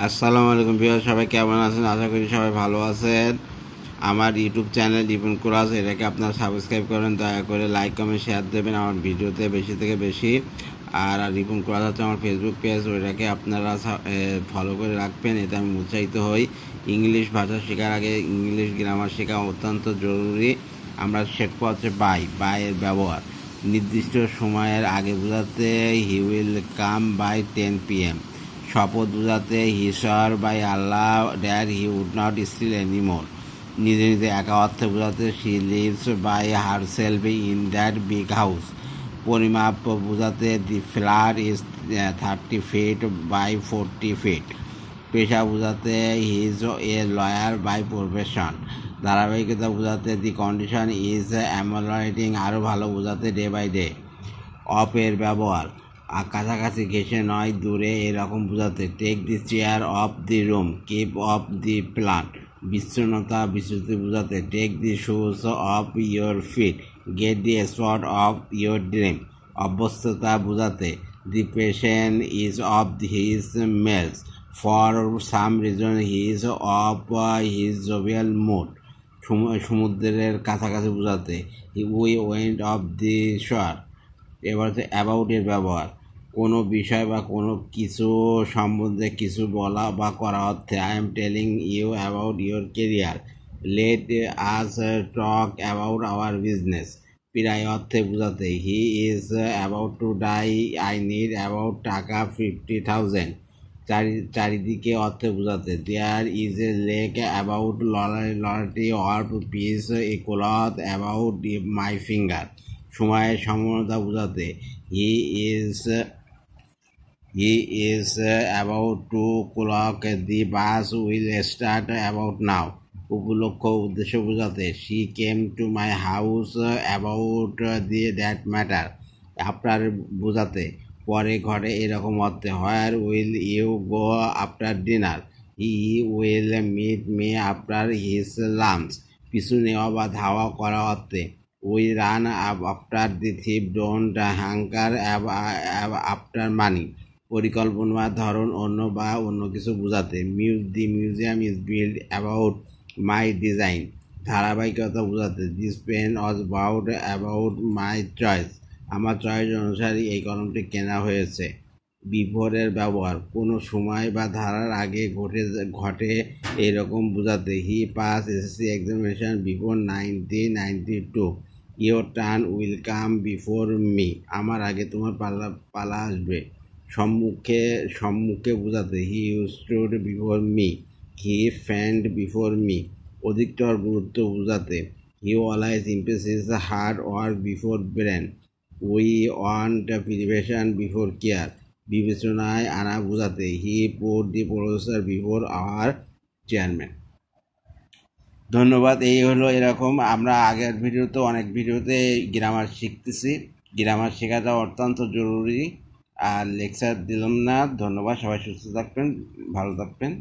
আসসালামু আলাইকুম ভিউয়ার, সবাই কেমন আছেন? আশা করি সবাই ভালো আছেন। আমার ইউটিউব চ্যানেল রিপন কোরাস, এটাকে আপনারা সাবস্ক্রাইব করেন, দয়া করে লাইক কমেন্ট শেয়ার দেবেন আমার ভিডিওতে বেশি থেকে বেশি। আর রিপন কোরাস হচ্ছে আমার ফেসবুক পেজ, ওইটাকে আপনারা ফলো করে রাখবেন, এতে আমি উৎসাহিত হই। ইংলিশ ভাষা শেখার আগে ইংলিশ গ্রামার শেখা অত্যন্ত জরুরি। আমরা শেখবো হচ্ছে বাইয়ের ব্যবহার নির্দিষ্ট সময়ের আগে বোঝাতে he will come by 10 PM। শপথ বোঝাতে he swore by Allah that he would not steal anymore. নিজে নিজে একা অর্থে বোঝাতে she lives by herself in that big house. পরিমাপ বোঝাতে the flat is 30 feet by 40 feet। পেশা বোঝাতে he is a lawyer by profession. ধারাবাহিকতা বোঝাতে দি কন্ডিশন ইজ অ্যামোলাইটিং, আরও ভালো বোঝাতে ডে বাই ডে। অফের ব্যবহার কাছাকাছি ঘেঁষে নয় দূরে, এরকম বোঝাতে take the chair off the room, keep off the plant. বিচ্ছিন্নতা বিচ্যুতি বোঝাতে take the shoes off your feet, get the spot of your dream. অভ্যস্ততা বোঝাতে the patient is off his meals, for some reason he is off his jovial mood. সমুদ্রের কাছাকাছি বোঝাতে we went of the শোর। এবার হচ্ছে অ্যাবাউটের ব্যবহার কোনো বিষয় বা কোনো কিছু সম্বন্ধে কিছু বলা বা করা অর্থে I am telling you about your career, let us talk about our business. প্রায় অর্থে বোঝাতে he is about to die, I need about taka 50,000। চারিদিকে অর্থে বোঝাতে there is a lake about lottery or piece a cloth about my finger. সময়ের সমানতা বোঝাতে he is about two clock, the bus will start about now. উপলক্ষ উদ্দেশ্য বোঝাতে she came to my house about that matter. আপনার বোঝাতে পরে ঘরে এরকম অর্থে where will you go after dinner, he will meet me after his lunch. পিছু নেওয়া বা ধাওয়া করা অর্থে we run after the thief, don't hanker after money. পরিকল্পনার ধরন অন্য বা অন্য কিছু বোঝাতে the museum is build about my design. ধারাবাহিকতা বোঝাতে this pen was bought about my choice, আমার চয়েস অনুসারে এই কলমটি কেনা হয়েছে। বিফোরের ব্যবহার কোনো সময় বা ধারার আগে ঘটে এরকম বোঝাতে he pass SSC examination before 1992, your turn will come before me, আমার আগে তোমার পালা আসবে। সম্মুখে বোঝাতে he stood before me, he fanned before me. অধিকতর গুরুত্ব বোঝাতে he always impresses hard work before brain, we want prevention before care. বিবেচনায় আনা বোঝাতে he put the professor before our chairman. ধন্যবাদ। এই হলো এরকম আমরা আগের ভিডিওতে অনেক ভিডিওতে গ্রামার শিখতেছি, গ্রামার শেখাটা অত্যন্ত জরুরি। আর লেকচার দিলাম না। ধন্যবাদ, সবাই সুস্থ থাকবেন, ভালো থাকবেন।